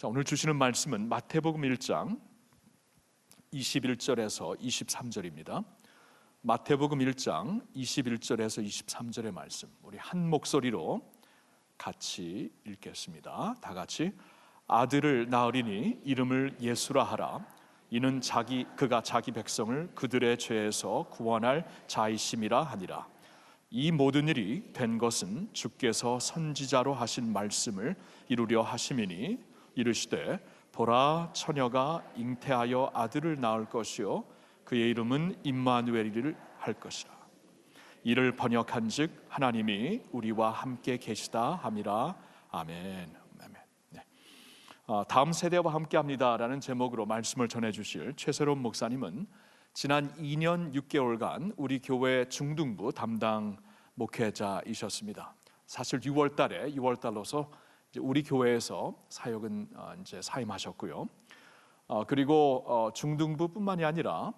자, 오늘 주시는 말씀은 마태복음 1장 21절에서 23절입니다. 마태복음 1장 21절에서 23절의 말씀, 우리 한 목소리로 같이 읽겠습니다. 다 같이. 아들을 낳으리니 이름을 예수라 하라. 이는 그가 자기 백성을 그들의 죄에서 구원할 자이심이라 하니라. 이 모든 일이 된 것은 주께서 선지자로 하신 말씀을 이루려 하심이니, 이르시되 보라, 처녀가 잉태하여 아들을 낳을 것이요 그의 이름은 임마누엘이라 할 것이라. 이를 번역한즉 하나님이 우리와 함께 계시다 함이라. 아멘. 네. 다음 세대와 함께합니다라는 제목으로 말씀을 전해주실 최세롬 목사님은 지난 2년 6개월간 우리 교회 중등부 담당 목회자이셨습니다. 사실 6월달로서 우리 교회에서 사역은 이제 사임하셨고요. 그리고 중등부뿐만이 아니라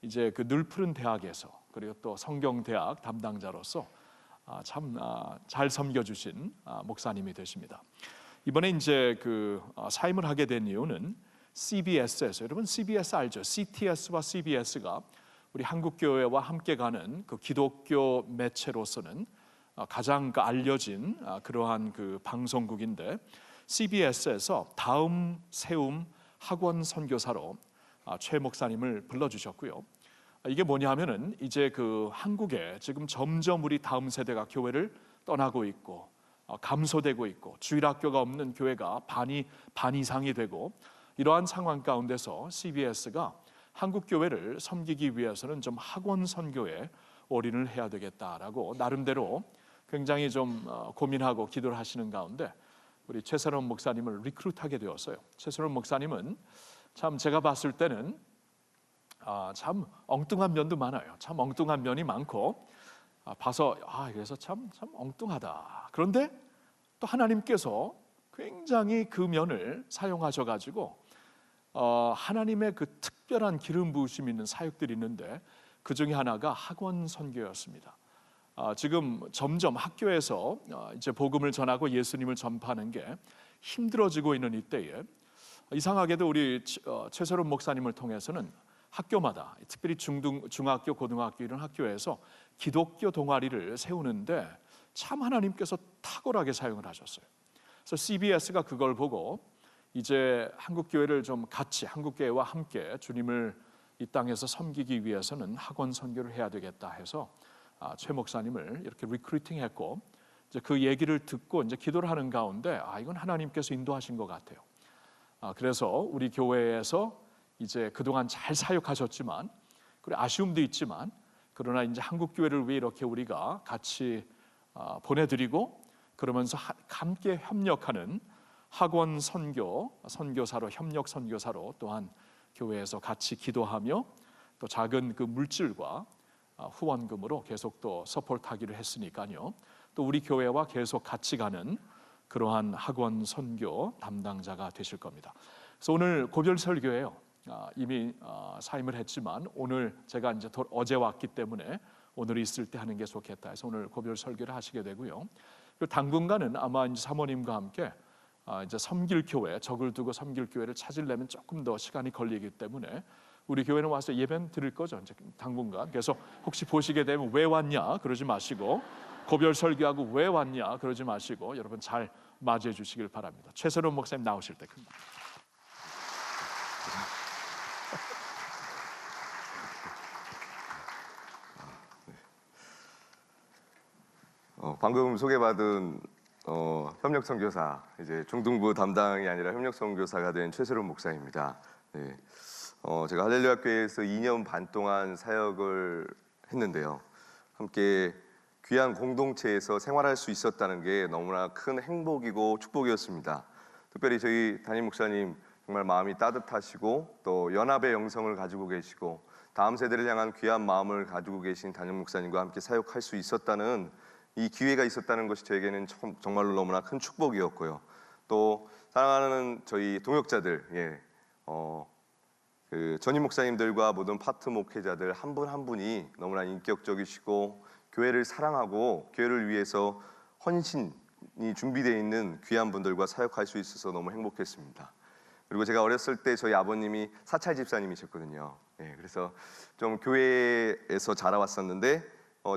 이제 그 늘푸른 대학에서, 그리고 또 성경대학 담당자로서 참 잘 섬겨주신 목사님이 되십니다. 이번에 이제 그 사임을 하게 된 이유는 CBS에서, 여러분 CBS 알죠? CTS와 CBS가 우리 한국 교회와 함께 가는 그 기독교 매체로서는 가장 알려진 그러한 그 방송국인데, CBS에서 다음 세움 학원 선교사로 최 목사님을 불러주셨고요. 이게 뭐냐 하면은 이제 그 한국에 지금 점점 우리 다음 세대가 교회를 떠나고 있고 감소되고 있고 주일학교가 없는 교회가 반 이상이 되고, 이러한 상황 가운데서 CBS가 한국 교회를 섬기기 위해서는 좀 학원 선교에 올인을 해야 되겠다라고 나름대로 굉장히 좀 고민하고 기도를 하시는 가운데 우리 최세롬 목사님을 리크루트하게 되었어요. 최세롬 목사님은 참 제가 봤을 때는 참 엉뚱한 면도 많아요. 참 엉뚱한 면이 많고 봐서 그래서 참 엉뚱하다. 그런데 또 하나님께서 굉장히 그 면을 사용하셔가지고 하나님의 그 특별한 기름 부으심이 있는 사역들이 있는데 그 중에 하나가 학원 선교였습니다. 지금 점점 학교에서 이제 복음을 전하고 예수님을 전파하는 게 힘들어지고 있는 이때에 이상하게도 우리 최세롬 목사님을 통해서는 학교마다, 특별히 중학교, 고등학교 이런 학교에서 기독교 동아리를 세우는데 참 하나님께서 탁월하게 사용을 하셨어요. 그래서 CBS가 그걸 보고 이제 한국 교회를 좀 같이, 한국 교회와 함께 주님을 이 땅에서 섬기기 위해서는 학원 선교를 해야 되겠다 해서 최 목사님을 이렇게 리크루팅했고, 이제 그 얘기를 듣고 이제 기도를 하는 가운데 이건 하나님께서 인도하신 것 같아요. 그래서 우리 교회에서 이제 그동안 잘 사역하셨지만, 그리고 아쉬움도 있지만, 그러나 이제 한국 교회를 위해 이렇게 우리가 같이 보내드리고 그러면서 함께 협력하는 학원 선교사로, 협력 선교사로 또한 교회에서 같이 기도하며 또 작은 그 물질과 후원금으로 계속 또 서포트하기로 했으니까요. 또 우리 교회와 계속 같이 가는 그러한 학원 선교 담당자가 되실 겁니다. 그래서 오늘 고별 설교예요. 이미 사임을 했지만 오늘 제가 이제 어제 왔기 때문에 오늘 있을 때 하는 게 좋겠다 해서 오늘 고별 설교를 하시게 되고요. 그리고 당분간은 아마 이제 사모님과 함께 이제 섬길 교회, 적을 두고 섬길 교회를 찾으려면 조금 더 시간이 걸리기 때문에 우리 교회는 와서 예배는 드릴 거죠, 이제 당분간. 그래서 혹시 보시게 되면 왜 왔냐 그러지 마시고, 고별 설교하고 왜 왔냐 그러지 마시고 여러분 잘 맞이해 주시길 바랍니다. 최세롬 목사님 나오실 때 큽니다. 방금 소개받은 협력 선교사, 이제 중등부 담당이 아니라 협력 선교사가 된 최세롬 목사입니다. 네. 제가 할렐루야 교회에서 2년 반 동안 사역을 했는데요. 함께 귀한 공동체에서 생활할 수 있었다는 게 너무나 큰 행복이고 축복이었습니다. 특별히 저희 담임 목사님 정말 마음이 따뜻하시고 또 연합의 영성을 가지고 계시고 다음 세대를 향한 귀한 마음을 가지고 계신 담임 목사님과 함께 사역할 수 있었다는 이 기회가 있었다는 것이 저에게는 정말로 너무나 큰 축복이었고요. 또 사랑하는 저희 동역자들, 그 전임 목사님들과 모든 파트 목회자들 한 분 한 분이 너무나 인격적이시고 교회를 사랑하고 교회를 위해서 헌신, 준비되어 있는 귀한 분들과 사역할 수 있어서 너무 행복했습니다. 그리고 제가 어렸을 때 저희 아버님이 사찰 집사님이셨거든요. 그래서 좀 교회에서 자라왔었는데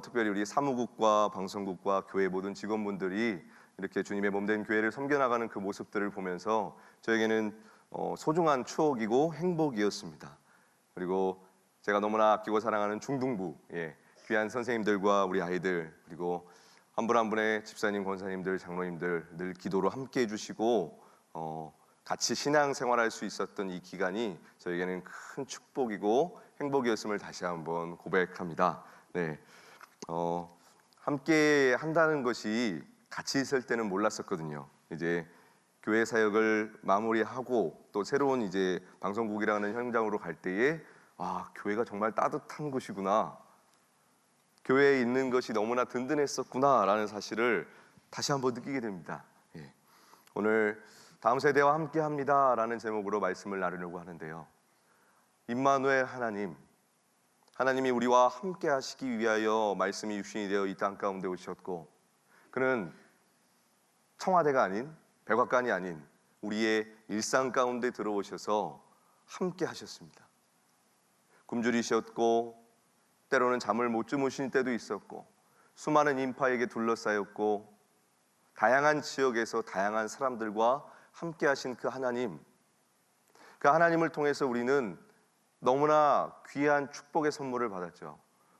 특별히 우리 사무국과 방송국과 교회 모든 직원분들이 이렇게 주님의 몸된 교회를 섬겨나가는 그 모습들을 보면서 저에게는 소중한 추억이고 행복이었습니다. 그리고 제가 너무나 아끼고 사랑하는 중등부 귀한 선생님들과 우리 아이들, 그리고 한 분 한 분의 집사님, 권사님들, 장로님들 늘 기도로 함께 해주시고 같이 신앙생활할 수 있었던 이 기간이 저에게는 큰 축복이고 행복이었음을 다시 한번 고백합니다. 함께 한다는 것이 같이 있을 때는 몰랐었거든요. 이제 교회 사역을 마무리하고 또 새로운 이제 방송국이라는 현장으로 갈 때에 교회가 정말 따뜻한 곳이구나, 교회에 있는 것이 너무나 든든했었구나라는 사실을 다시 한번 느끼게 됩니다. 오늘 다음 세대와 함께합니다라는 제목으로 말씀을 나누려고 하는데요. 임마누엘 하나님이 우리와 함께하시기 위하여 말씀이 육신이 되어 이 땅 가운데 오셨고, 그는 청와대가 아닌, 백악관이 아닌 우리의 일상 가운데 들어오셔서 함께하셨습니다. 굶주리셨고 때로는 잠을 못 주무신 때도 있었고 수많은 인파에게 둘러싸였고 다양한 지역에서 다양한 사람들과 함께 하신 그 하나님을 통해서 우리는 너무나 귀한 축복의 선물을 받았죠.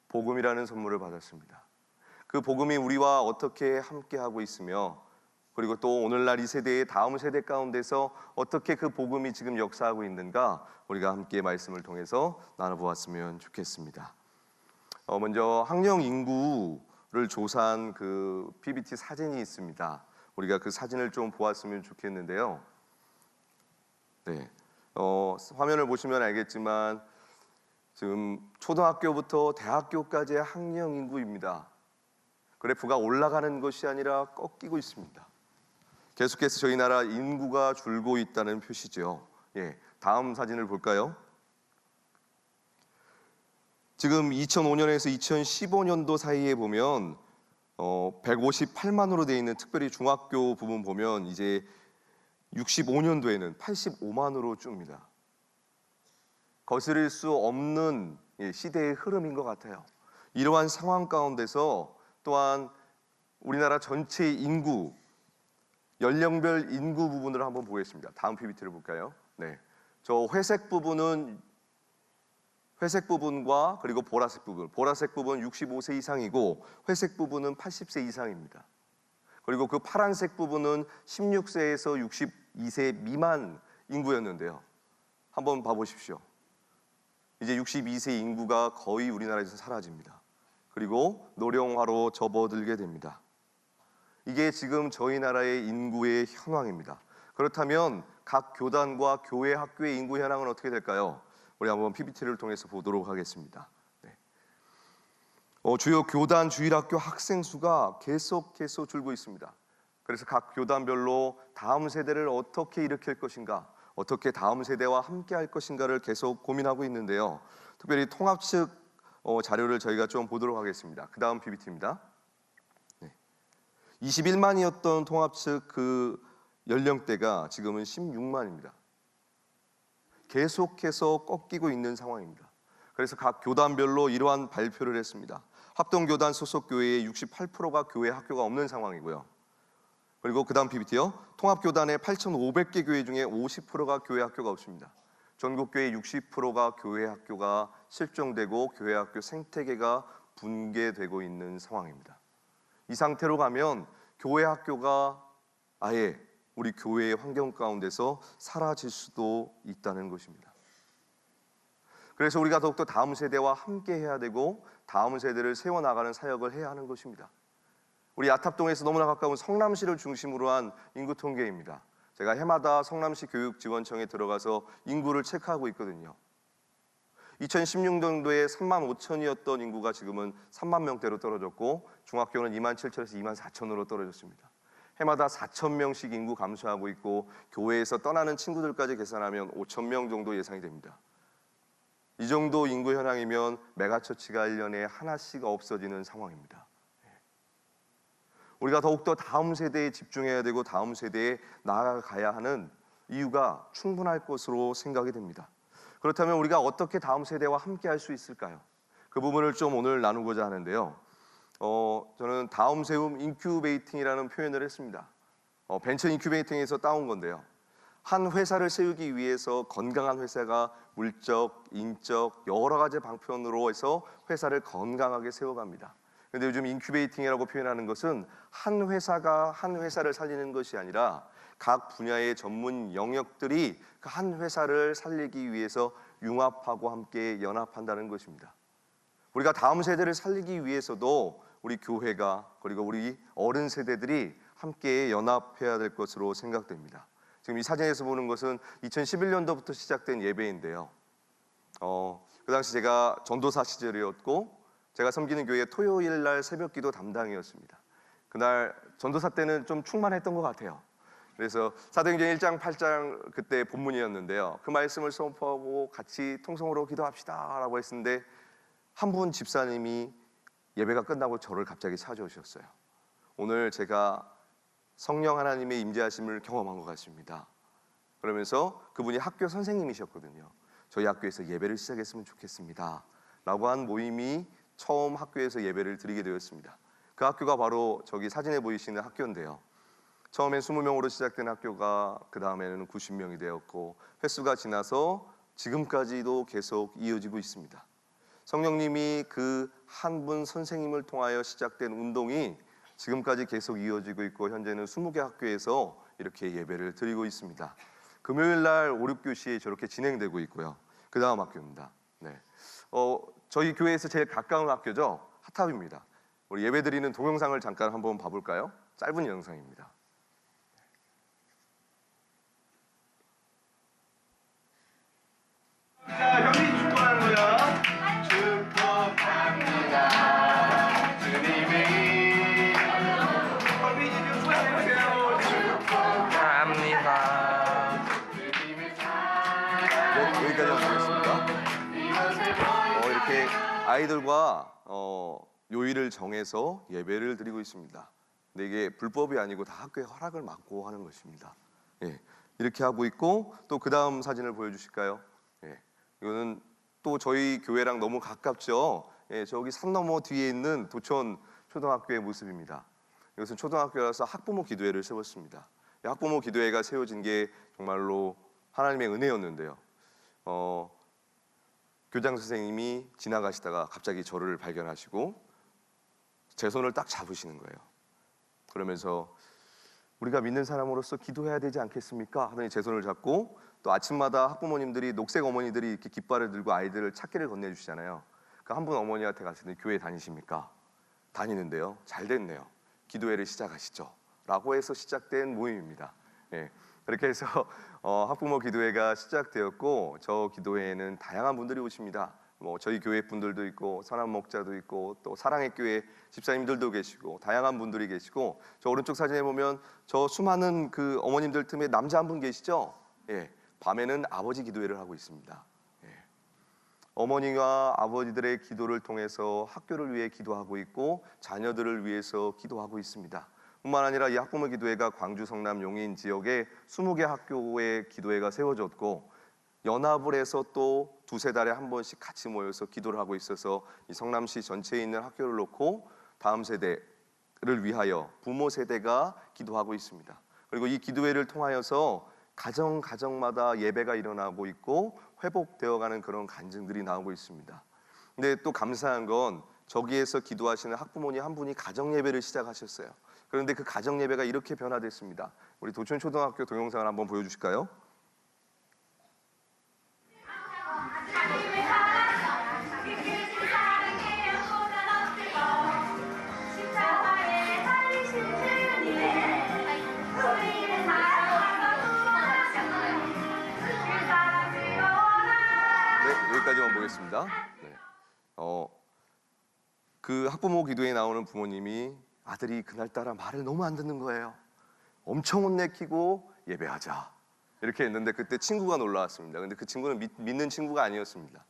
복음이라는 선물을 받았습니다. 그 복음이 우리와 어떻게 함께하고 있으며, 그리고 또 오늘날 이 세대의 다음 세대 가운데서 어떻게 그 복음이 지금 역사하고 있는가, 우리가 함께 말씀을 통해서 나눠보았으면 좋겠습니다. 먼저 학령 인구를 조사한 그 PPT 사진이 있습니다. 우리가 그 사진을 좀 보았으면 좋겠는데요. 화면을 보시면 알겠지만 지금 초등학교부터 대학교까지의 학령 인구입니다. 그래프가 올라가는 것이 아니라 꺾이고 있습니다. 계속해서 저희 나라 인구가 줄고 있다는 표시죠. 다음 사진을 볼까요? 지금 2005년에서 2015년도 사이에 보면 158만으로 되어 있는, 특별히 중학교 부분 보면 이제 65년도에는 85만으로 줍니다. 거스릴 수 없는 시대의 흐름인 것 같아요. 이러한 상황 가운데서 또한 우리나라 전체 인구, 연령별 인구 부분을 한번 보겠습니다. 다음 PPT를 볼까요? 저 회색 부분과 그리고 보라색 부분 65세 이상이고 회색 부분은 80세 이상입니다. 그리고 그 파란색 부분은 16세에서 62세 미만 인구였는데요. 한번 봐보십시오. 이제 62세 인구가 거의 우리나라에서 사라집니다. 그리고 노령화로 접어들게 됩니다. 이게 지금 저희 나라의 인구의 현황입니다. 그렇다면 각 교단과 교회 학교의 인구 현황은 어떻게 될까요? 우리 한번 PPT를 통해서 보도록 하겠습니다. 주요 교단 주일학교 학생 수가 계속해서 줄고 있습니다. 그래서 각 교단별로 다음 세대를 어떻게 일으킬 것인가, 어떻게 다음 세대와 함께 할 것인가를 계속 고민하고 있는데요. 특별히 통합 측 자료를 저희가 좀 보도록 하겠습니다. 그 다음 PPT입니다. 21만이었던 통합 측 그 연령대가 지금은 16만입니다. 계속해서 꺾이고 있는 상황입니다. 그래서 각 교단별로 이러한 발표를 했습니다. 합동교단 소속 교회의 68%가 교회 학교가 없는 상황이고요. 그리고 그 다음 PPT요. 통합교단의 8,500개 교회 중에 50%가 교회 학교가 없습니다. 전국교회 60%가 교회 학교가 실종되고 교회 학교 생태계가 붕괴되고 있는 상황입니다. 이 상태로 가면 교회 학교가 아예 우리 교회의 환경 가운데서 사라질 수도 있다는 것입니다. 그래서 우리가 더욱더 다음 세대와 함께 해야 되고 다음 세대를 세워나가는 사역을 해야 하는 것입니다. 우리 아탑동에서 너무나 가까운 성남시를 중심으로 한 인구 통계입니다. 제가 해마다 성남시 교육지원청에 들어가서 인구를 체크하고 있거든요. 2016년도에 3만 5천이었던 인구가 지금은 3만 명대로 떨어졌고 중학교는 2만 7천에서 2만 4천으로 떨어졌습니다. 해마다 4천 명씩 인구 감소하고 있고 교회에서 떠나는 친구들까지 계산하면 5천 명 정도 예상이 됩니다. 이 정도 인구 현황이면 메가처치가 1년에 하나씩 없어지는 상황입니다. 우리가 더욱더 다음 세대에 집중해야 되고 다음 세대에 나아가야 하는 이유가 충분할 것으로 생각이 됩니다. 그렇다면 우리가 어떻게 다음 세대와 함께 할 수 있을까요? 그 부분을 좀 오늘 나누고자 하는데요. 저는 다음 세움 인큐베이팅이라는 표현을 했습니다. 벤처 인큐베이팅에서 따온 건데요. 한 회사를 세우기 위해서 건강한 회사가 물적, 인적 여러 가지 방편으로 해서 회사를 건강하게 세워갑니다. 그런데 요즘 인큐베이팅이라고 표현하는 것은 한 회사가 한 회사를 살리는 것이 아니라 각 분야의 전문 영역들이 그 한 회사를 살리기 위해서 융합하고 함께 연합한다는 것입니다. 우리가 다음 세대를 살리기 위해서도 우리 교회가 그리고 우리 어른 세대들이 함께 연합해야 될 것으로 생각됩니다. 지금 이 사진에서 보는 것은 2011년도부터 시작된 예배인데요. 그 당시 제가 전도사 시절이었고 제가 섬기는 교회 토요일 날 새벽기도 담당이었습니다. 그날 전도사 때는 좀 충만했던 것 같아요. 그래서 사도행전 1장 8장 그때 본문이었는데요. 그 말씀을 선포하고 같이 통성으로 기도합시다 라고 했는데 한 분 집사님이 예배가 끝나고 저를 갑자기 찾아오셨어요. 오늘 제가 성령 하나님의 임재하심을 경험한 것 같습니다. 그러면서 그분이 학교 선생님이셨거든요. 저희 학교에서 예배를 시작했으면 좋겠습니다 라고 한 모임이 처음 학교에서 예배를 드리게 되었습니다. 그 학교가 바로 저기 사진에 보이시는 학교인데요. 처음엔 20명으로 시작된 학교가 그 다음에는 90명이 되었고 횟수가 지나서 지금까지도 계속 이어지고 있습니다. 성령님이 그 한 분 선생님을 통하여 시작된 운동이 지금까지 계속 이어지고 있고 현재는 20개 학교에서 이렇게 예배를 드리고 있습니다. 금요일 날 5, 6교시 저렇게 진행되고 있고요. 그 다음 학교입니다. 네. 저희 교회에서 제일 가까운 학교죠. 핫탑입니다. 우리 예배 드리는 동영상을 잠깐 한번 봐볼까요? 짧은 영상입니다. 자, 형이 축복하는 거야. 축복합니다. 주님이 형이 축복해주세요. 축복합니다. 여기까지 하겠습니다. 이렇게 아이들과 요일을 정해서 예배를 드리고 있습니다. 근데 이게 불법이 아니고 다 학교의 허락을 받고 하는 것입니다. 예, 이렇게 하고 있고 또 그 다음 사진을 보여주실까요? 예, 이거는 또 저희 교회랑 너무 가깝죠. 예, 저기 산 너머 뒤에 있는 도천 초등학교의 모습입니다. 이것은 초등학교라서 학부모 기도회를 세웠습니다. 학부모 기도회가 세워진 게 정말로 하나님의 은혜였는데요. 교장 선생님이 지나가시다가 갑자기 저를 발견하시고 제 손을 딱 잡으시는 거예요. 그러면서 우리가 믿는 사람으로서 기도해야 되지 않겠습니까? 하더니 제 손을 잡고 또 아침마다 학부모님들이 녹색 어머니들이 이렇게 깃발을 들고 아이들을 찾기를 건네주시잖아요. 그 한 분 어머니한테 갔더니 교회 다니십니까? 다니는데요. 잘 됐네요. 기도회를 시작하시죠. 라고 해서 시작된 모임입니다. 예, 그렇게 해서 학부모 기도회가 시작되었고 저 기도회에는 다양한 분들이 오십니다. 저희 교회 분들도 있고 선한 목자도 있고 또 사랑의 교회 집사님들도 계시고 다양한 분들이 계시고 저 오른쪽 사진에 보면 저 수많은 그 어머님들 틈에 남자 한 분 계시죠? 예, 밤에는 아버지 기도회를 하고 있습니다. 예, 어머니와 아버지들의 기도를 통해서 학교를 위해 기도하고 있고 자녀들을 위해서 기도하고 있습니다. 뿐만 아니라 이 학부모 기도회가 광주 성남 용인 지역에 20개 학교의 기도회가 세워졌고 연합을 해서 또 두세 달에 한 번씩 같이 모여서 기도를 하고 있어서 이 성남시 전체에 있는 학교를 놓고 다음 세대를 위하여 부모 세대가 기도하고 있습니다. 그리고 이 기도회를 통하여서 가정마다 예배가 일어나고 있고 회복되어가는 그런 간증들이 나오고 있습니다. 근데 또 감사한 건 저기에서 기도하시는 학부모님 한 분이 가정 예배를 시작하셨어요. 그런데 그 가정 예배가 이렇게 변화됐습니다. 우리 도촌초등학교 동영상을 한번 보여주실까요? 네, 여기까지만 보겠습니다. 네. 그 학부모 기도에 나오는 부모님이 아들이 그날따라 말을 너무 안 듣는 거예요. 엄청 혼내키고 예배하자 이렇게 했는데 그때 친구가 놀러 왔습니다. 근데 그 친구는 믿는 친구가 아니었습니다.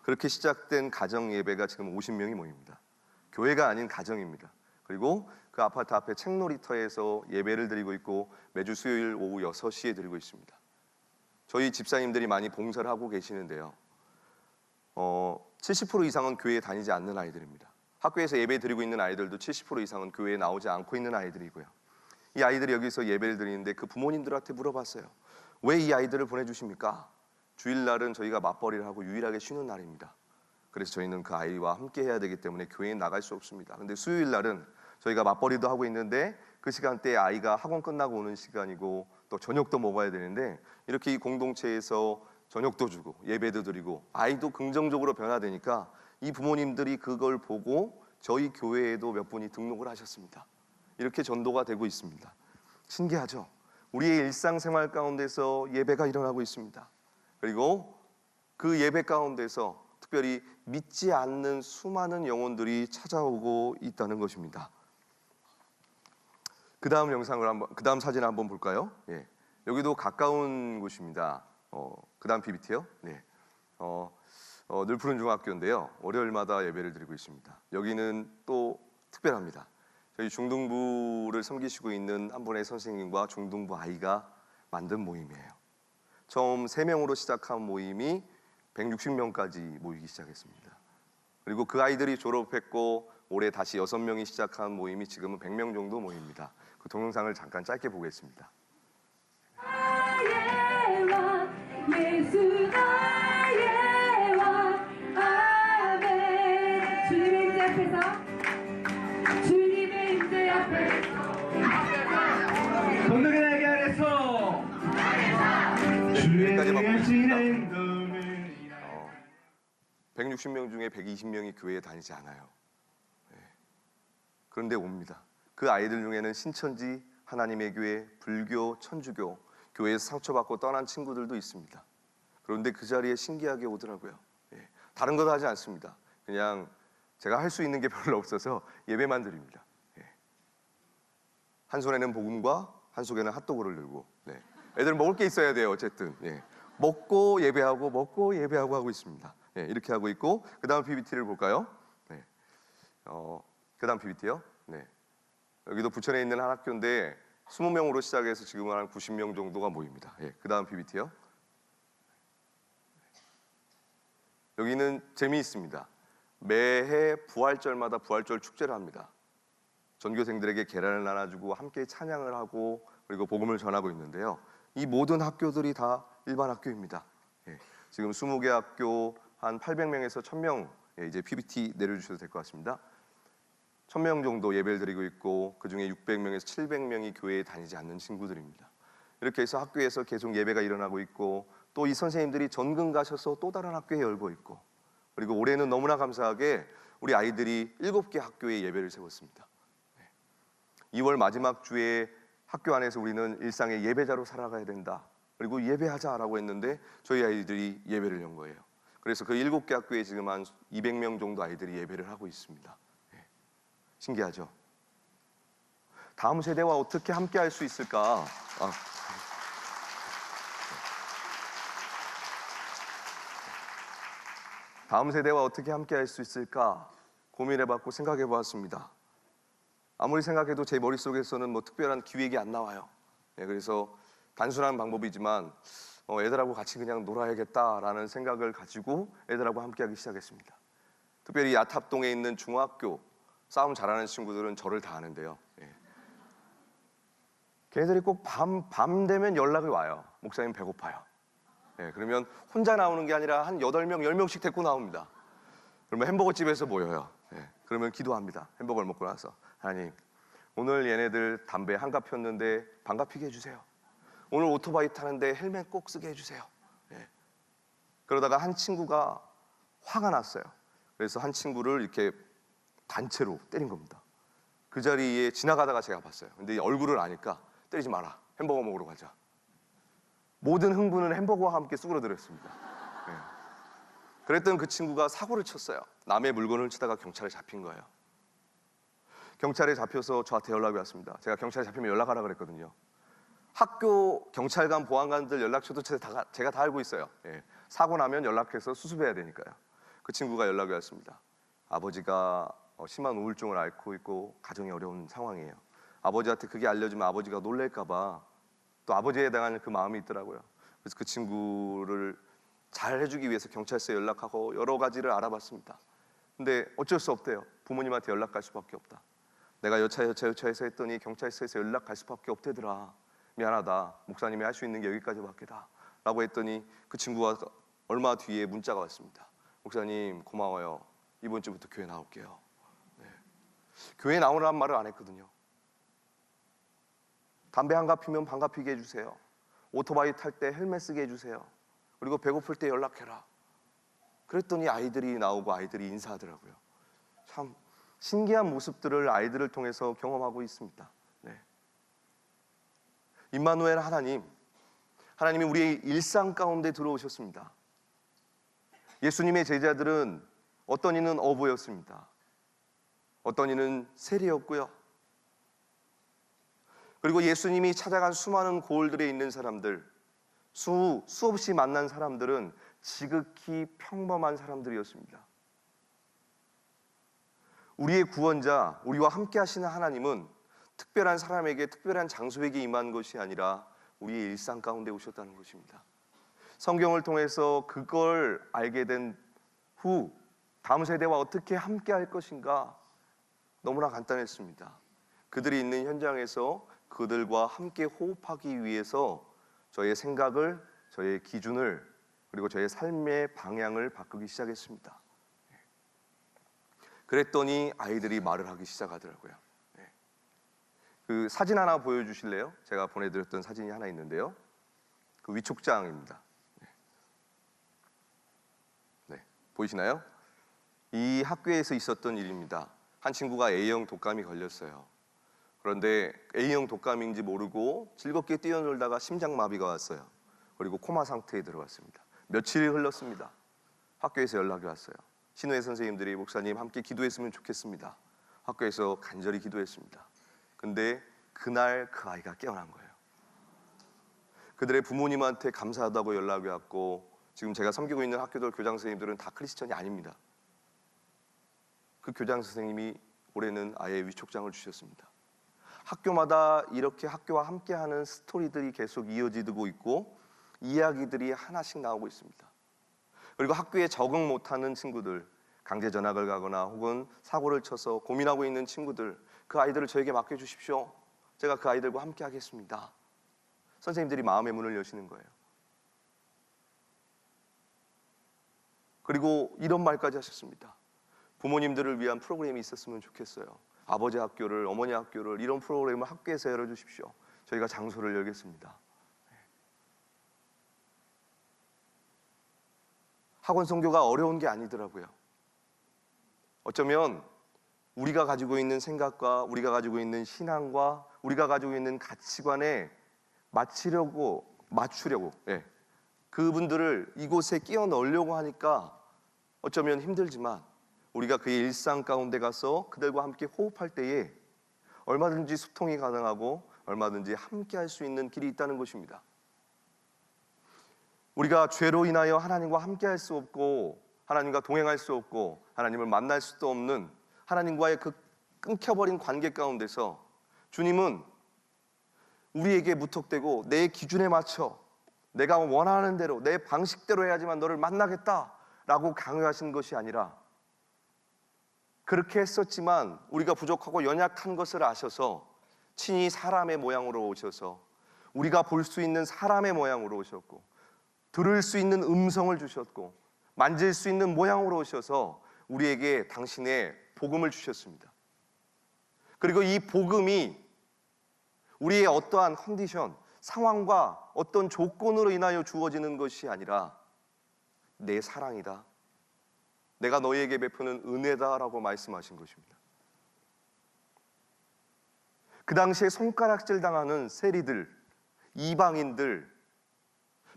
그렇게 시작된 가정 예배가 지금 50명이 모입니다. 교회가 아닌 가정입니다. 그리고 그 그 아파트 앞에 책놀이터에서 예배를 드리고 있고 매주 수요일 오후 6시에 드리고 있습니다. 저희 집사님들이 많이 봉사를 하고 계시는데요. 70% 이상은 교회에 다니지 않는 아이들입니다. 학교에서 예배 드리고 있는 아이들도 70% 이상은 교회에 나오지 않고 있는 아이들이고요. 이 아이들이 여기서 예배를 드리는데 그 부모님들한테 물어봤어요. 왜 이 아이들을 보내주십니까? 주일날은 저희가 맞벌이를 하고 유일하게 쉬는 날입니다. 그래서 저희는 그 아이와 함께 해야 되기 때문에 교회에 나갈 수 없습니다. 근데 수요일날은 저희가 맞벌이도 하고 있는데 그 시간대에 아이가 학원 끝나고 오는 시간이고 또 저녁도 먹어야 되는데 이렇게 이 공동체에서 저녁도 주고 예배도 드리고 아이도 긍정적으로 변화되니까 이 부모님들이 그걸 보고 저희 교회에도 몇 분이 등록을 하셨습니다. 이렇게 전도가 되고 있습니다. 신기하죠? 우리의 일상생활 가운데서 예배가 일어나고 있습니다. 그리고 그 예배 가운데서 특별히 믿지 않는 수많은 영혼들이 찾아오고 있다는 것입니다. 그 다음 사진을 한번 볼까요? 예. 여기도 가까운 곳입니다. 그 다음 PPT요. 네. 늘푸른 중학교인데요. 월요일마다 예배를 드리고 있습니다. 여기는 또 특별합니다. 저희 중등부를 섬기시고 있는 한 분의 선생님과 중등부 아이가 만든 모임이에요. 처음 3명으로 시작한 모임이 160명까지 모이기 시작했습니다. 그리고 그 아이들이 졸업했고 올해 다시 6명이 시작한 모임이 지금은 100명 정도 모입니다. 그 동영상을 잠깐 짧게 보겠습니다. 예수 나의 왕 아멘. 주님의 임재 앞에서 건너게 나에게 아래서 주의 여기까지만 진행 160명 중에 120명이 교회에 다니지 않아요. 그런데 옵니다. 그 아이들 중에는 신천지, 하나님의 교회, 불교, 천주교, 교회에서 상처받고 떠난 친구들도 있습니다. 그런데 그 자리에 신기하게 오더라고요. 다른 것 하지 않습니다. 그냥 제가 할 수 있는 게 별로 없어서 예배만 드립니다. 한 손에는 복음과 한 손에는 핫도그를 들고 애들 먹을 게 있어야 돼요. 어쨌든 먹고 예배하고 하고 있습니다. 이렇게 하고 있고 그 다음 PPT를 볼까요? 그 다음 PPT요. 여기도 부천에 있는 한 학교인데 20명으로 시작해서 지금은 한 90명 정도가 모입니다. 그 다음 PPT요. 여기는 재미있습니다. 매해 부활절마다 부활절 축제를 합니다. 전교생들에게 계란을 나눠주고 함께 찬양을 하고 그리고 복음을 전하고 있는데요. 이 모든 학교들이 다 일반 학교입니다. 지금 20개 학교 한 800명에서 1000명 이제 PPT 내려주셔도 될 것 같습니다. 1000명 정도 예배를 드리고 있고 그중에 600명에서 700명이 교회에 다니지 않는 친구들입니다. 이렇게 해서 학교에서 계속 예배가 일어나고 있고 또 이 선생님들이 전근 가셔서 또 다른 학교에 열고 있고 그리고 올해는 너무나 감사하게 우리 아이들이 7개 학교에 예배를 세웠습니다. 2월 마지막 주에 학교 안에서 우리는 일상의 예배자로 살아가야 된다. 그리고 예배하자라고 했는데 저희 아이들이 예배를 연 거예요. 그래서 그 7개 학교에 지금 한 200명 정도 아이들이 예배를 하고 있습니다. 신기하죠? 다음 세대와 어떻게 함께 할 수 있을까? 다음 세대와 어떻게 함께 할 수 있을까? 고민해봤고 생각해보았습니다. 아무리 생각해도 제 머릿속에서는 뭐 특별한 기획이 안 나와요. 그래서 단순한 방법이지만 애들하고 같이 그냥 놀아야겠다라는 생각을 가지고 애들하고 함께하기 시작했습니다. 특별히 야탑동에 있는 중학교 싸움 잘하는 친구들은 저를 다 아는데요. 걔네들이 꼭 밤 되면 연락이 와요. 목사님 배고파요. 그러면 혼자 나오는 게 아니라 한 8명, 10명씩 데리고 나옵니다. 그러면 햄버거 집에서 모여요. 그러면 기도합니다. 햄버거를 먹고 나서 하나님 오늘 얘네들 담배 한갑 폈는데 반갑 피게 해주세요. 오늘 오토바이 타는데 헬멧 꼭 쓰게 해주세요. 그러다가 한 친구가 화가 났어요. 그래서 한 친구를 이렇게 단체로 때린 겁니다. 그 자리에 지나가다가 제가 봤어요. 근데 얼굴을 아니까 때리지 마라. 햄버거 먹으러 가자. 모든 흥분은 햄버거와 함께 쑥으로들었습니다. 그랬던 그 친구가 사고를 쳤어요. 남의 물건을 치다가 경찰에 잡힌 거예요. 경찰에 잡혀서 저한테 연락이 왔습니다. 제가 경찰에 잡히면 연락하라 그랬거든요. 학교 경찰관, 보안관들 연락처도 제가 다 알고 있어요. 사고 나면 연락해서 수습해야 되니까요. 그 친구가 연락이 왔습니다. 아버지가 심한 우울증을 앓고 있고 가정이 어려운 상황이에요. 아버지한테 그게 알려지면 아버지가 놀랄까 봐 또 아버지에 해당하는 그 마음이 있더라고요. 그래서 그 친구를 잘 해주기 위해서 경찰서에 연락하고 여러 가지를 알아봤습니다. 근데 어쩔 수 없대요. 부모님한테 연락할 수밖에 없다. 내가 여차여차해서 했더니 경찰서에서 연락할 수밖에 없대더라. 미안하다. 목사님이 할 수 있는 게 여기까지밖에다 라고 했더니 그 친구가 얼마 뒤에 문자가 왔습니다. 목사님 고마워요. 이번 주부터 교회 나올게요. 네. 교회 나오라는 말을 안 했거든요. 담배 한 갑 피면 반갑 피게 해주세요. 오토바이 탈 때 헬멧 쓰게 해주세요. 그리고 배고플 때 연락해라. 그랬더니 아이들이 나오고 아이들이 인사하더라고요. 참 신기한 모습들을 아이들을 통해서 경험하고 있습니다. 네. 임마누엘 하나님이 우리의 일상 가운데 들어오셨습니다. 예수님의 제자들은 어떤 이는 어부였습니다. 어떤 이는 세리였고요. 그리고 예수님이 찾아간 수많은 고을들에 있는 사람들, 수없이 만난 사람들은 지극히 평범한 사람들이었습니다. 우리의 구원자, 우리와 함께 하시는 하나님은 특별한 사람에게, 특별한 장소에게 임한 것이 아니라 우리의 일상 가운데 오셨다는 것입니다. 성경을 통해서 그걸 알게 된 후 다음 세대와 어떻게 함께 할 것인가 너무나 간단했습니다. 그들이 있는 현장에서 그들과 함께 호흡하기 위해서 저의 생각을, 저의 기준을, 그리고 저의 삶의 방향을 바꾸기 시작했습니다. 그랬더니 아이들이 말을 하기 시작하더라고요. 그 사진 하나 보여주실래요? 제가 보내드렸던 사진이 하나 있는데요. 그 위촉장입니다. 네, 보이시나요? 이 학교에서 있었던 일입니다. 한 친구가 A형 독감이 걸렸어요. 그런데 A형 독감인지 모르고 즐겁게 뛰어놀다가 심장마비가 왔어요. 그리고 코마 상태에 들어갔습니다. 며칠이 흘렀습니다. 학교에서 연락이 왔어요. 신우회 선생님들이 목사님 함께 기도했으면 좋겠습니다. 학교에서 간절히 기도했습니다. 근데 그날 그 아이가 깨어난 거예요. 그들의 부모님한테 감사하다고 연락이 왔고, 지금 제가 섬기고 있는 학교들 교장 선생님들은 다 크리스천이 아닙니다. 그 교장 선생님이 올해는 아예 위촉장을 주셨습니다. 학교마다 이렇게 학교와 함께하는 스토리들이 계속 이어지고 있고 이야기들이 하나씩 나오고 있습니다. 그리고 학교에 적응 못하는 친구들, 강제 전학을 가거나 혹은 사고를 쳐서 고민하고 있는 친구들, 그 아이들을 저에게 맡겨주십시오. 제가 그 아이들과 함께 하겠습니다. 선생님들이 마음의 문을 여시는 거예요. 그리고 이런 말까지 하셨습니다. 부모님들을 위한 프로그램이 있었으면 좋겠어요. 아버지 학교를, 어머니 학교를, 이런 프로그램을 학교에서 열어주십시오. 저희가 장소를 열겠습니다. 학원 선교가 어려운 게 아니더라고요. 어쩌면 우리가 가지고 있는 생각과 우리가 가지고 있는 신앙과 우리가 가지고 있는 가치관에 맞추려고 그분들을 이곳에 끼워 넣으려고 하니까 어쩌면 힘들지만 우리가 그의 일상 가운데 가서 그들과 함께 호흡할 때에 얼마든지 소통이 가능하고 얼마든지 함께 할 수 있는 길이 있다는 것입니다. 우리가 죄로 인하여 하나님과 함께 할 수 없고 하나님과 동행할 수 없고 하나님을 만날 수도 없는 하나님과의 그 끊겨버린 관계 가운데서 주님은 우리에게 무턱대고 내 기준에 맞춰 내가 원하는 대로 내 방식대로 해야지만 너를 만나겠다라고 강요하신 것이 아니라, 그렇게 했었지만 우리가 부족하고 연약한 것을 아셔서 친히 사람의 모양으로 오셔서 우리가 볼 수 있는 사람의 모양으로 오셨고 들을 수 있는 음성을 주셨고 만질 수 있는 모양으로 오셔서 우리에게 당신의 복음을 주셨습니다. 그리고 이 복음이 우리의 어떠한 컨디션, 상황과 어떤 조건으로 인하여 주어지는 것이 아니라 내 사랑이다, 내가 너희에게 베푸는 은혜다라고 말씀하신 것입니다. 그 당시에 손가락질 당하는 세리들, 이방인들,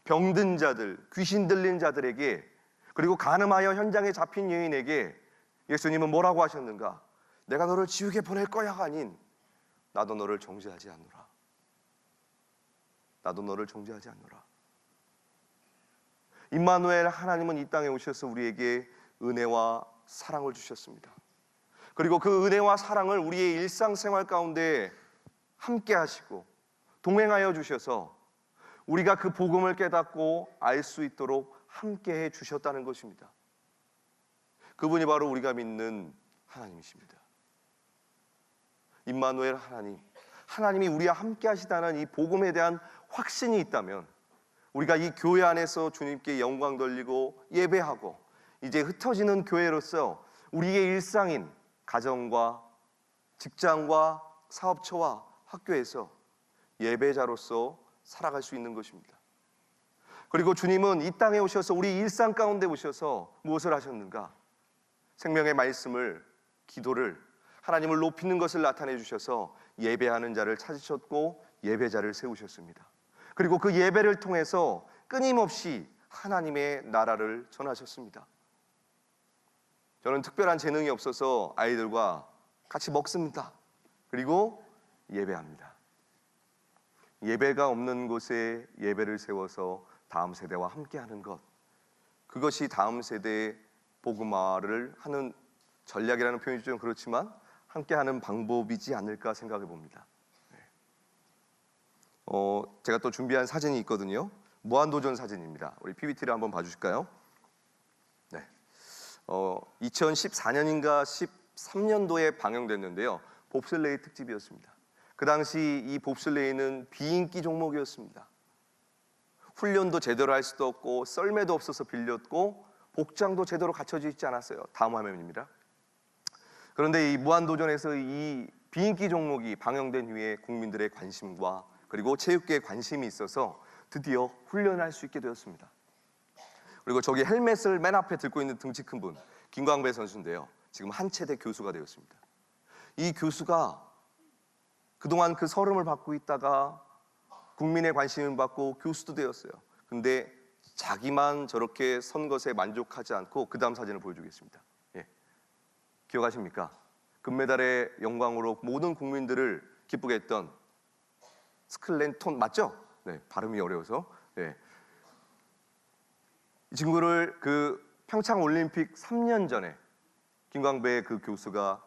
병든 자들, 귀신 들린 자들에게, 그리고 간음하여 현장에 잡힌 여인에게 예수님은 뭐라고 하셨는가? 내가 너를 지옥에 보낼 거야가 아닌 나도 너를 정죄하지 않노라. 나도 너를 정죄하지 않노라. 임마누엘 하나님은 이 땅에 오셔서 우리에게 은혜와 사랑을 주셨습니다. 그리고 그 은혜와 사랑을 우리의 일상생활 가운데 함께 하시고 동행하여 주셔서 우리가 그 복음을 깨닫고 알 수 있도록 함께 해 주셨다는 것입니다. 그분이 바로 우리가 믿는 하나님이십니다. 임마누엘 하나님, 하나님이 우리와 함께 하시다는 이 복음에 대한 확신이 있다면 우리가 이 교회 안에서 주님께 영광 돌리고 예배하고 이제 흩어지는 교회로서 우리의 일상인 가정과 직장과 사업처와 학교에서 예배자로서 살아갈 수 있는 것입니다. 그리고 주님은 이 땅에 오셔서 우리 일상 가운데 오셔서 무엇을 하셨는가? 생명의 말씀을, 기도를, 하나님을 높이는 것을 나타내 주셔서 예배하는 자를 찾으셨고 예배자를 세우셨습니다. 그리고 그 예배를 통해서 끊임없이 하나님의 나라를 전하셨습니다. 저는 특별한 재능이 없어서 아이들과 같이 먹습니다. 그리고 예배합니다. 예배가 없는 곳에 예배를 세워서 다음 세대와 함께하는 것, 그것이 다음 세대의 복음화를 하는 전략이라는 표현이 좀 그렇지만 함께하는 방법이지 않을까 생각해 봅니다. 제가 또 준비한 사진이 있거든요. 무한도전 사진입니다. 우리 PPT를 한번 봐주실까요? 네. 2014년인가 13년도에 방영됐는데요. 봅슬레이 특집이었습니다. 그 당시 이 봅슬레이는 비인기 종목이었습니다. 훈련도 제대로 할 수도 없고 썰매도 없어서 빌렸고 복장도 제대로 갖춰져 있지 않았어요. 다음 화면입니다. 그런데 이 무한도전에서 이 비인기 종목이 방영된 후에 국민들의 관심과 그리고 체육계에 관심이 있어서 드디어 훈련할 수 있게 되었습니다. 그리고 저기 헬멧을 맨 앞에 들고 있는 등치 큰 분, 김광배 선수인데요. 지금 한체대 교수가 되었습니다. 이 교수가 그동안 그 서름을 받고 있다가 국민의 관심을 받고 교수도 되었어요. 근데 자기만 저렇게 선 것에 만족하지 않고 그 다음 사진을 보여주겠습니다. 예. 기억하십니까? 금메달의 영광으로 모든 국민들을 기쁘게 했던 스클렌톤 맞죠? 네, 발음이 어려워서. 네. 이 친구를 그 평창 올림픽 3년 전에 김광배 그 교수가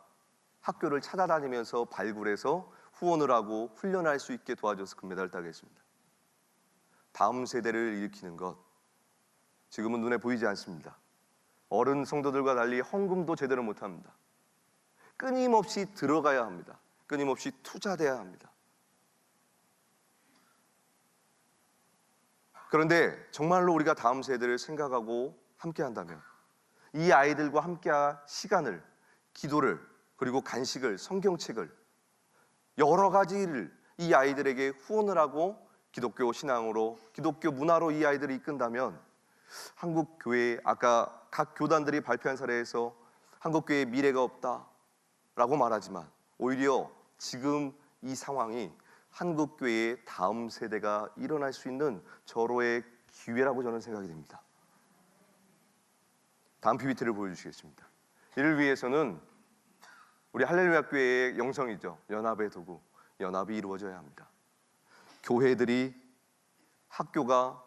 학교를 찾아다니면서 발굴해서 후원을 하고 훈련할 수 있게 도와줘서 금메달을 따게 했습니다. 다음 세대를 일으키는 것, 지금은 눈에 보이지 않습니다. 어른 성도들과 달리 헌금도 제대로 못합니다. 끊임없이 들어가야 합니다. 끊임없이 투자돼야 합니다. 그런데 정말로 우리가 다음 세대를 생각하고 함께 한다면 이 아이들과 함께할 시간을, 기도를, 그리고 간식을, 성경책을, 여러 가지를 이 아이들에게 후원을 하고 기독교 신앙으로, 기독교 문화로 이 아이들을 이끈다면 한국 교회, 아까 각 교단들이 발표한 사례에서 한국 교회의 미래가 없다라고 말하지만 오히려 지금 이 상황이 한국 교회의 다음 세대가 일어날 수 있는 절호의 기회라고 저는 생각이 됩니다. 다음 PPT를 보여주시겠습니다. 이를 위해서는 우리 할렐루야 교회의 영성이죠. 연합의 도구, 연합이 이루어져야 합니다. 교회들이, 학교가,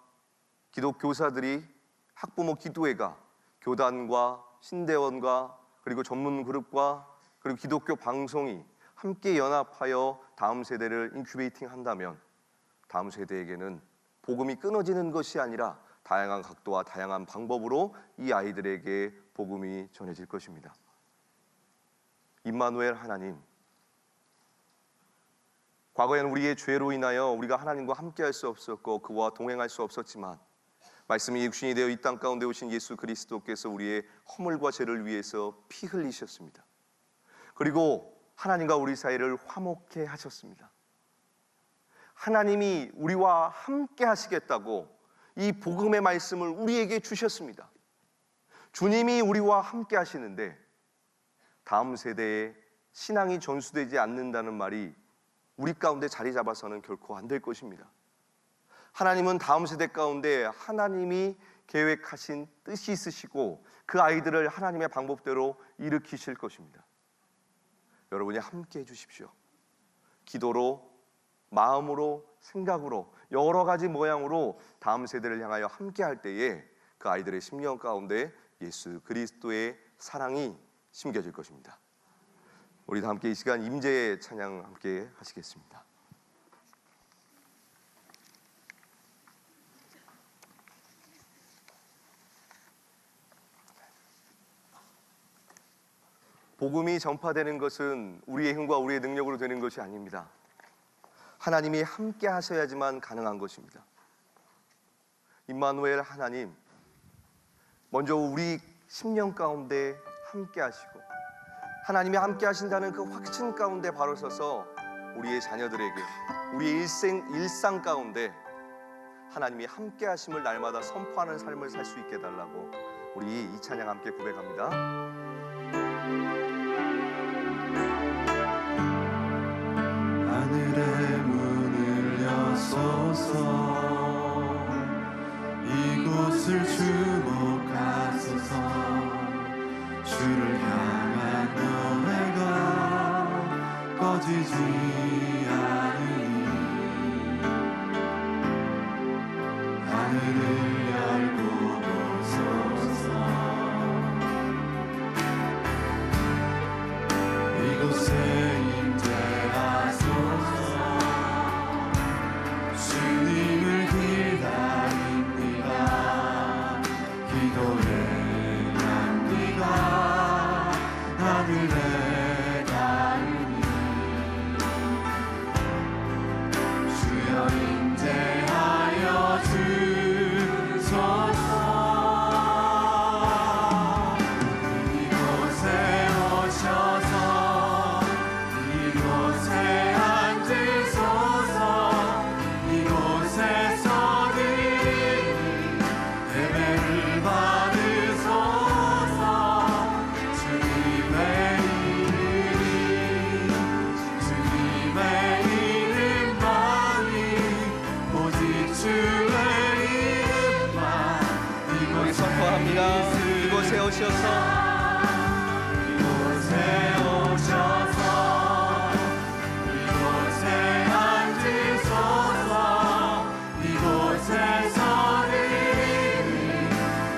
기독교사들이, 학부모 기도회가, 교단과 신대원과 그리고 전문 그룹과 그리고 기독교 방송이 함께 연합하여 다음 세대를 인큐베이팅 한다면 다음 세대에게는 복음이 끊어지는 것이 아니라 다양한 각도와 다양한 방법으로 이 아이들에게 복음이 전해질 것입니다. 임마누엘 하나님, 과거에는 우리의 죄로 인하여 우리가 하나님과 함께할 수 없었고 그와 동행할 수 없었지만 말씀이 육신이 되어 이 땅 가운데 오신 예수 그리스도께서 우리의 허물과 죄를 위해서 피 흘리셨습니다. 그리고 하나님과 우리 사이를 화목케 하셨습니다. 하나님이 우리와 함께 하시겠다고 이 복음의 말씀을 우리에게 주셨습니다. 주님이 우리와 함께 하시는데 다음 세대에 신앙이 전수되지 않는다는 말이 우리 가운데 자리 잡아서는 결코 안 될 것입니다. 하나님은 다음 세대 가운데 하나님이 계획하신 뜻이 있으시고 그 아이들을 하나님의 방법대로 일으키실 것입니다. 여러분이 함께 해주십시오. 기도로, 마음으로, 생각으로, 여러 가지 모양으로 다음 세대를 향하여 함께 할 때에 그 아이들의 심령 가운데 예수 그리스도의 사랑이 심겨질 것입니다. 우리 다 함께 이 시간 임재의 찬양 함께 하시겠습니다. 복음이 전파되는 것은 우리의 힘과 우리의 능력으로 되는 것이 아닙니다. 하나님이 함께 하셔야지만 가능한 것입니다. 임마누엘 하나님, 먼저 우리 심령 가운데 함께 하시고 하나님이 함께 하신다는 그 확신 가운데 바로 서서 우리의 자녀들에게 우리의 일상 가운데 하나님이 함께 하심을 날마다 선포하는 삶을 살 수 있게 해달라고 우리 이 찬양 함께 고백합니다. 하늘의 문을 여소서 이곳을 주목하소서 주를 향한 노래가 꺼지지 않으니 하늘을 열고 보소서 이곳에 주님을 기다립니다. 기도의 향기가 하늘에 닿으니 주여 임재하여 주소서. 이곳에 오셔서 이곳에 앉으소서. 이곳에서 드리니 예배를 받으소서. 주님의 이름만이 오직 주의 이름만 우리 선포합니다. 이곳에 오셔서 이곳에 오셔서 이곳에 앉으소서. 이곳에서 드리니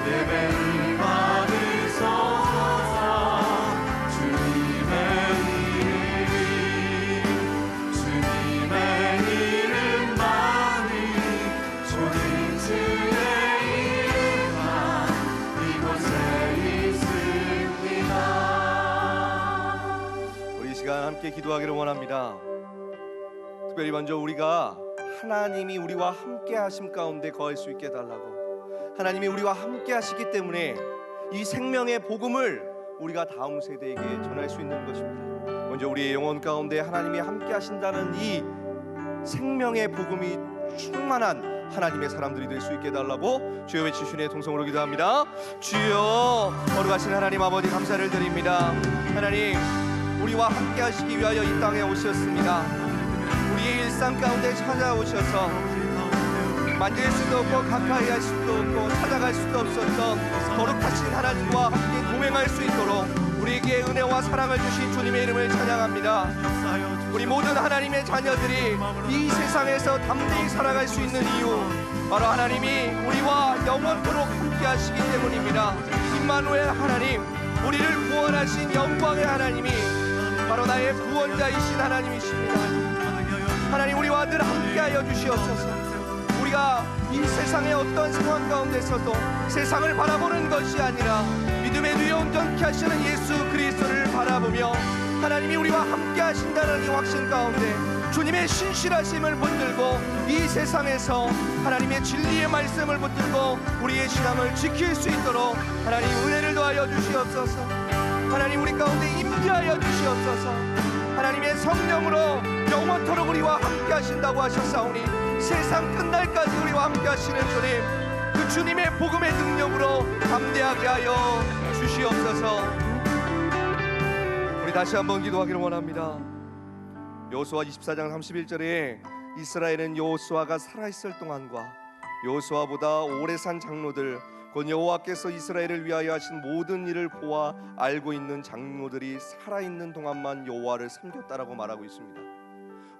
예배를 받으소서. 주님의 이름만이 오직 주의 이름만 이곳에 있습니다. 우리 이 시간 함께 기도하기를 원합니다. 특별히 먼저 우리가 하나님이 우리와 함께 하심 가운데 거할 수 있게 해달라고, 하나님이 우리와 함께 하시기 때문에 이 생명의 복음을 우리가 다음 세대에게 전할 수 있는 것입니다. 먼저 우리의 영혼 가운데 하나님이 함께 하신다는 이 생명의 복음이 충만한 하나님의 사람들이 될 수 있게 해달라고 주여 외치시네 통성으로 기도합니다. 주여, 거룩하신 하나님 아버지 감사를 드립니다. 하나님, 우리와 함께 하시기 위하여 이 땅에 오셨습니다. 우리의 일상 가운데 찾아오셔서 만질 수도 없고 가까이 할 수도 없고 찾아갈 수도 없었던 거룩하신 하나님과 함께 동행할 수 있도록 우리에게 은혜와 사랑을 주신 주님의 이름을 찬양합니다. 우리 모든 하나님의 자녀들이 이 세상에서 담대히 살아갈 수 있는 이유, 바로 하나님이 우리와 영원토록 함께 하시기 때문입니다. 임마누엘 하나님, 우리를 구원하신 영광의 하나님이 바로 나의 구원자이신 하나님이십니다. 하나님, 우리와 늘 함께하여 주시옵소서. 우리가 이 세상의 어떤 상황 가운데서도 세상을 바라보는 것이 아니라 믿음의 눈이 온전케 하시는 예수 그리스도를 바라보며 하나님이 우리와 함께 하신다는 이 확신 가운데 주님의 신실하심을 붙들고 이 세상에서 하나님의 진리의 말씀을 붙들고 우리의 신앙을 지킬 수 있도록 하나님 은혜를 더하여 주시옵소서. 하나님, 우리 가운데 임재하여 주시옵소서. 하나님의 성령으로 영원토록 우리와 함께 하신다고 하셨사오니 세상 끝날까지 우리와 함께 하시는 주님, 그 주님의 복음의 능력으로 담대하게 하여 주시옵소서. 우리 다시 한번 기도하기를 원합니다. 여호수아 24장 31절에 이스라엘은 여호수아가 살아있을 동안과 여호수아보다 오래 산 장로들, 곧 여호와께서 이스라엘을 위하여 하신 모든 일을 보아 알고 있는 장로들이 살아있는 동안만 여호와를 섬겼다라고 말하고 있습니다.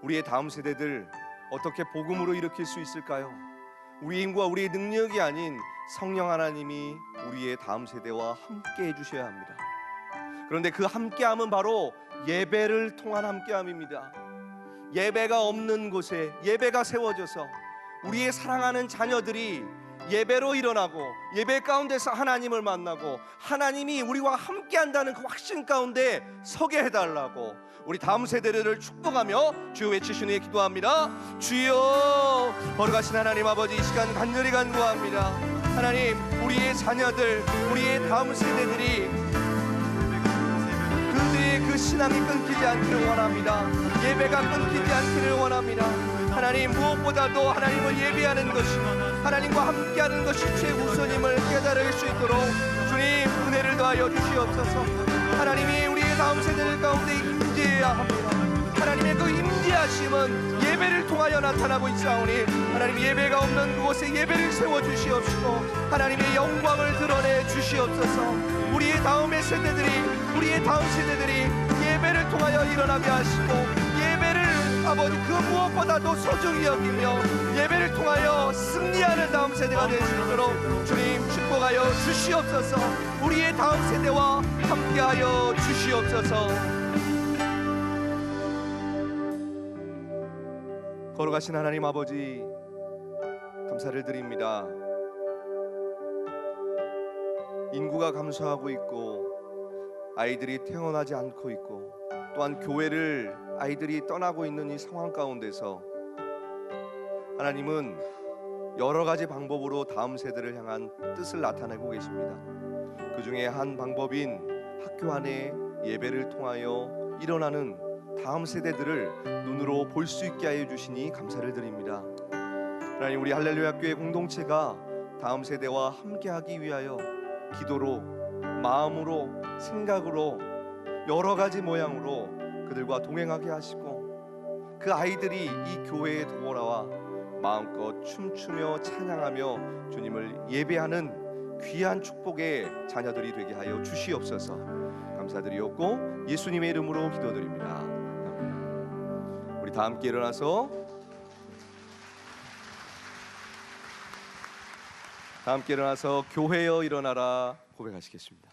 우리의 다음 세대들 어떻게 복음으로 일으킬 수 있을까요? 우리의 힘과 우리의 능력이 아닌 성령 하나님이 우리의 다음 세대와 함께 해주셔야 합니다. 그런데 그 함께함은 바로 예배를 통한 함께함입니다. 예배가 없는 곳에 예배가 세워져서 우리의 사랑하는 자녀들이 예배로 일어나고 예배 가운데서 하나님을 만나고 하나님이 우리와 함께한다는 그 확신 가운데 서게 해달라고 우리 다음 세대들을 축복하며 주여 외치시니 기도합니다. 주여, 거룩하신 하나님 아버지, 이 시간 간절히 간구합니다. 하나님, 우리의 자녀들, 우리의 다음 세대들이 그들의 그 신앙이 끊기지 않기를 원합니다. 예배가 끊기지 않기를 원합니다. 하나님, 무엇보다도 하나님을 예배하는 것이, 하나님과 함께하는 것이 최우선임을 깨달을 수 있도록 주님 은혜를 더하여 주시옵소서. 하나님이 우리의 다음 세대들 가운데 임재해야 합니다. 하나님의 그 임재하심은 예배를 통하여 나타나고 있사오니 하나님, 예배가 없는 그곳에 예배를 세워주시옵시고 하나님의 영광을 드러내 주시옵소서. 우리의 다음 세대들이 예배를 통하여 일어나게 하시고 예배를 아버지 그 무엇보다도 소중히 여기며 예배를 통하여 승리하는 다음 세대가 될 수 있도록 주님 축복하여 주시옵소서. 우리의 다음 세대와 함께하여 주시옵소서. 거룩하신 하나님 아버지, 감사를 드립니다. 인구가 감소하고 있고 아이들이 태어나지 않고 있고 또한 교회를 아이들이 떠나고 있는 이 상황 가운데서 하나님은 여러 가지 방법으로 다음 세대를 향한 뜻을 나타내고 계십니다. 그 중에 한 방법인 학교 안에 예배를 통하여 일어나는 다음 세대들을 눈으로 볼 수 있게 하여 주시니 감사를 드립니다. 하나님, 우리 할렐루야 교회 공동체가 다음 세대와 함께하기 위하여 기도로, 마음으로, 생각으로 여러 가지 모양으로 그들과 동행하게 하시고 그 아이들이 이 교회에 돌아와 마음껏 춤추며 찬양하며 주님을 예배하는 귀한 축복의 자녀들이 되게 하여 주시옵소서. 감사드리옵고 예수님의 이름으로 기도드립니다. 아멘. 우리 다 함께 일어나서 교회여 일어나라 고백하시겠습니다.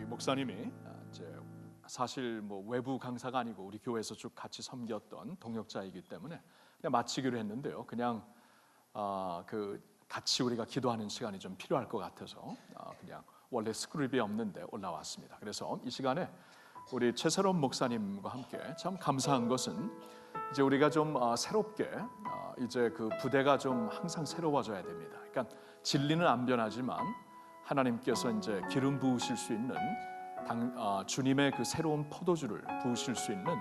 목사님이 이제 사실 뭐 외부 강사가 아니고 우리 교회에서 쭉 같이 섬겼던 동역자이기 때문에 그냥 마치기로 했는데요. 그냥 그 같이 우리가 기도하는 시간이 좀 필요할 것 같아서 그냥 원래 스크립이 없는데 올라왔습니다. 그래서 이 시간에 우리 최세롬 목사님과 함께 참 감사한 것은 이제 우리가 좀 새롭게 이제 그 부대가 좀 항상 새로워져야 됩니다. 그러니까 진리는 안 변하지만 하나님께서 이제 기름 부으실 수 있는 주님의 그 새로운 포도주를 부으실 수 있는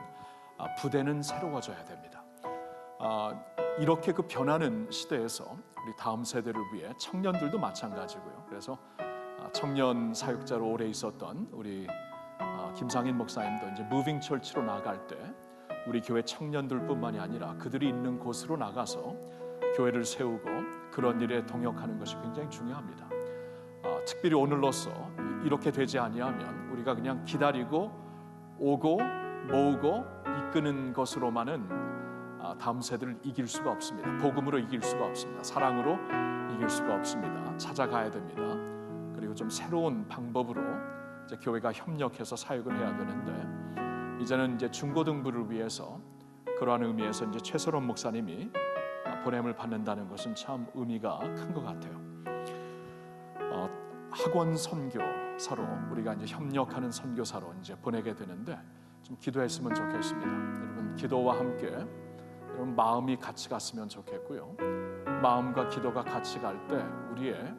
부대는 새로워져야 됩니다. 이렇게 그 변하는 시대에서 우리 다음 세대를 위해 청년들도 마찬가지고요. 그래서 청년 사역자로 오래 있었던 우리 김상인 목사님도 이제 무빙 철치로 나갈 때 우리 교회 청년들뿐만이 아니라 그들이 있는 곳으로 나가서 교회를 세우고 그런 일에 동역하는 것이 굉장히 중요합니다. 특별히 오늘로써 이렇게 되지 아니하면 우리가 그냥 기다리고 오고 모으고 이끄는 것으로만은 다음 세대를 이길 수가 없습니다. 복음으로 이길 수가 없습니다. 사랑으로 이길 수가 없습니다. 찾아가야 됩니다. 그리고 좀 새로운 방법으로 이제 교회가 협력해서 사역을 해야 되는데 이제는 이제 중고등부를 위해서 그러한 의미에서 이제 최세롬 목사님이 보냄을 받는다는 것은 참 의미가 큰 것 같아요. 학원 선교사로 우리가 이제 협력하는 선교사로 이제 보내게 되는데 좀 기도했으면 좋겠습니다. 여러분 기도와 함께 여러분 마음이 같이 갔으면 좋겠고요. 마음과 기도가 같이 갈 때 우리의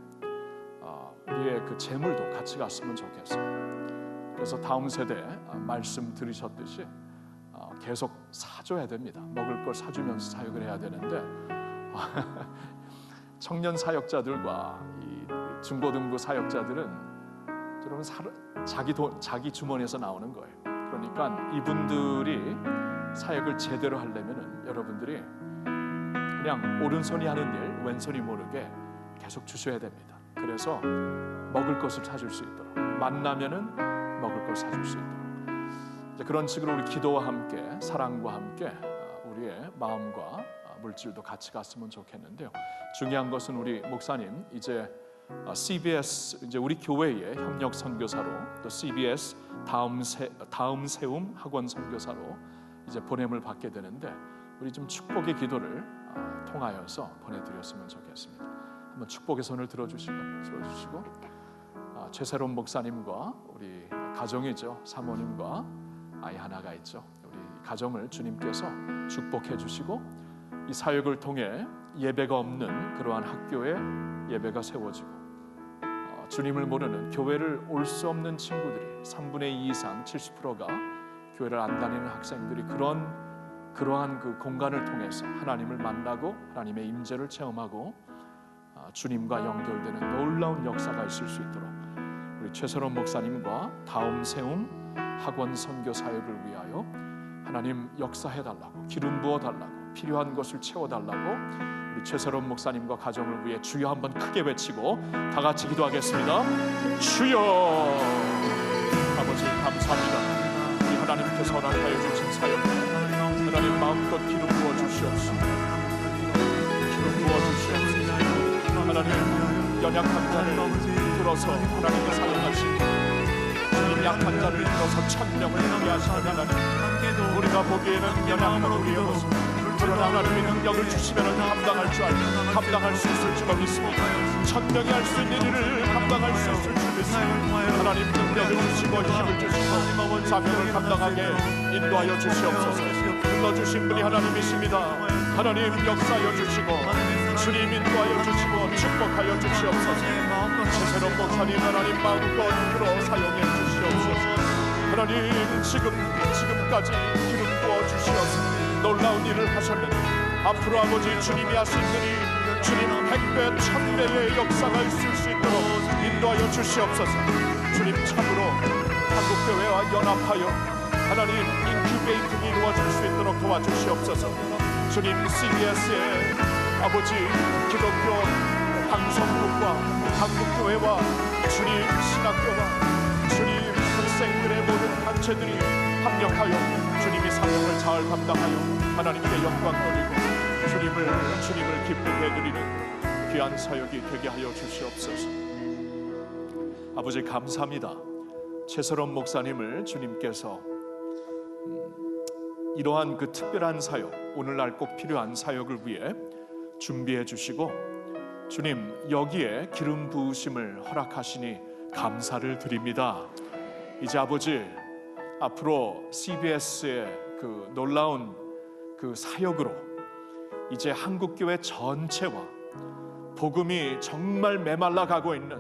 그 재물도 같이 갔으면 좋겠어요. 그래서 다음 세대 말씀 들으셨듯이 계속 사줘야 됩니다. 먹을 걸 사주면서 사역을 해야 되는데 청년 사역자들과 이 중고등부 사역자들은 여러분 자기 주머니에서 나오는 거예요. 그러니까 이분들이 사역을 제대로 하려면은 여러분들이 그냥 오른손이 하는 일 왼손이 모르게 계속 주셔야 됩니다. 그래서 먹을 것을 사줄 수 있도록 만나면은 먹을 걸 사줄 수 있도록 이제 그런 식으로 우리 기도와 함께 사랑과 함께 우리의 마음과 물질도 같이 갔으면 좋겠는데요. 중요한 것은 우리 목사님 이제 CBS 이제 우리 교회의 협력 선교사로 또 CBS 다음 세움 학원 선교사로 이제 보냄을 받게 되는데 우리 좀 축복의 기도를 통하여서 보내드렸으면 좋겠습니다. 한번 축복의 손을 들어주시고 최세롬 목사님과 우리 가정이죠. 사모님과 아이 하나가 있죠. 우리 가정을 주님께서 축복해 주시고 이 사역을 통해 예배가 없는 그러한 학교에 예배가 세워지고 주님을 모르는 교회를 올 수 없는 친구들이 3분의 2 이상 70%가 교회를 안 다니는 학생들이 그러한 그 공간을 통해서 하나님을 만나고 하나님의 임재를 체험하고 주님과 연결되는 놀라운 역사가 있을 수 있도록 우리 최세롬 목사님과 다음 세움 학원 선교 사역을 위하여 하나님 역사해달라고 기름 부어달라고 필요한 것을 채워달라고 우리 최세롬 목사님과 가정을 위해 주여 한번 크게 외치고 다 같이 기도하겠습니다. 주여 아버지 감사합니다. 우리 하나님께서 허락하여 주신 사역 하나님 마음껏 기름 부어 주시옵소서. 기름 부어 주시옵소서. 하나님 연약한 자를 들어서 하나님을 사랑하시고 주님 약한 자를 들어서 천명을 위하시는 하나님 우리가 보기에는 연약한 우리의 모습 그러나 하나님의 능력을 주시면 감당할 줄 알고 감당할 수 있을 줄 믿습니다. 천명이 할 수 있는 일을 감당할 수 있을 줄 믿습니다. 하나님 능력을 주시고 힘을 주시고 사명을 감당하게 인도하여 주시옵소서. 불러주신 분이 하나님이십니다. 하나님 역사하여 주시고 주님 인도하여 주시고 축복하여 주시옵소서. 최세롬 목사님 하나님 마음껏 들어 사용해 주시옵소서. 하나님 지금까지 기름 부어 주시옵소서. 놀라운 일을 하셨느니 앞으로 아버지 주님이 하시느니 주님 100배 1000배의 역사가 있을 수 있도록 인도하여 주시옵소서. 주님 참으로 한국교회와 연합하여 하나님 인큐베이팅이 이루어질 수 있도록 도와주시옵소서. 주님 CBS의 아버지 기독교 방송국과 한국교회와 주님 신학교와 주님 학생들의 모든 단체들이 합력하여 주님이 사명을 잘 감당하여 하나님께 영광 돌리고 주님을 기쁘게 해드리는 귀한 사역이 되게 하여 주시옵소서. 아버지 감사합니다. 최세롬 목사님을 주님께서 이러한 그 특별한 사역 오늘날 꼭 필요한 사역을 위해 준비해 주시고 주님 여기에 기름 부으심을 허락하시니 감사를 드립니다. 이제 아버지 앞으로 CBS의 그 놀라운 그 사역으로 이제 한국교회 전체와 복음이 정말 메말라 가고 있는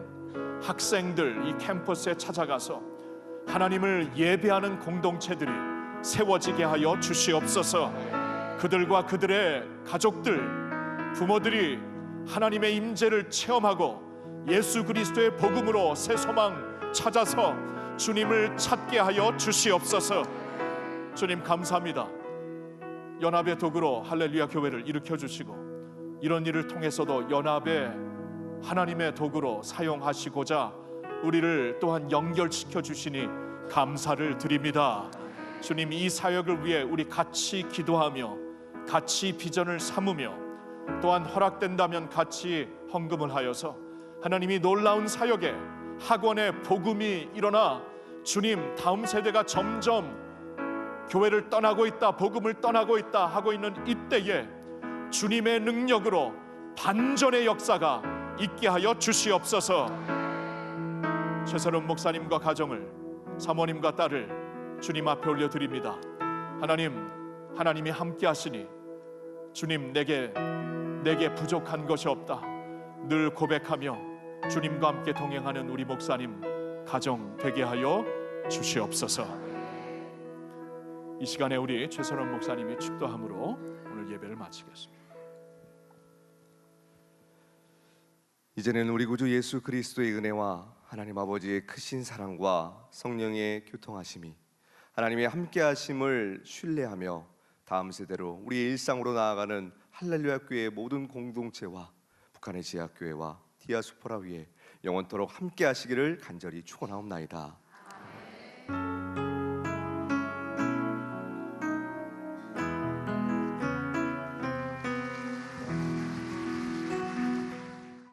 학생들 이 캠퍼스에 찾아가서 하나님을 예배하는 공동체들이 세워지게 하여 주시옵소서. 그들과 그들의 가족들, 부모들이 하나님의 임재를 체험하고 예수 그리스도의 복음으로 새 소망 찾아서 주님을 찾게 하여 주시옵소서. 주님 감사합니다. 연합의 도구로 할렐루야 교회를 일으켜 주시고 이런 일을 통해서도 연합의 하나님의 도구로 사용하시고자 우리를 또한 연결시켜 주시니 감사를 드립니다. 주님, 이 사역을 위해 우리 같이 기도하며 같이 비전을 삼으며 또한 허락된다면 같이 헌금을 하여서 하나님이 놀라운 사역에 학원의 복음이 일어나 주님, 다음 세대가 점점 교회를 떠나고 있다, 복음을 떠나고 있다 하고 있는 이때에 주님의 능력으로 반전의 역사가 있게 하여 주시옵소서. 최선원 목사님과 가정을, 사모님과 딸을 주님 앞에 올려드립니다. 하나님이 함께 하시니 주님, 내게 부족한 것이 없다 늘 고백하며 주님과 함께 동행하는 우리 목사님 가정 되게 하여 주시옵소서. 이 시간에 우리 최선원 목사님이 축도함으로 오늘 예배를 마치겠습니다. 이제는 우리 구주 예수 그리스도의 은혜와 하나님 아버지의 크신 사랑과 성령의 교통하심이 하나님의 함께하심을 신뢰하며 다음 세대로 우리의 일상으로 나아가는 할렐루야 교회의 모든 공동체와 북한의 지하교회와 디아스포라 위에 영원토록 함께하시기를 간절히 축원하옵나이다.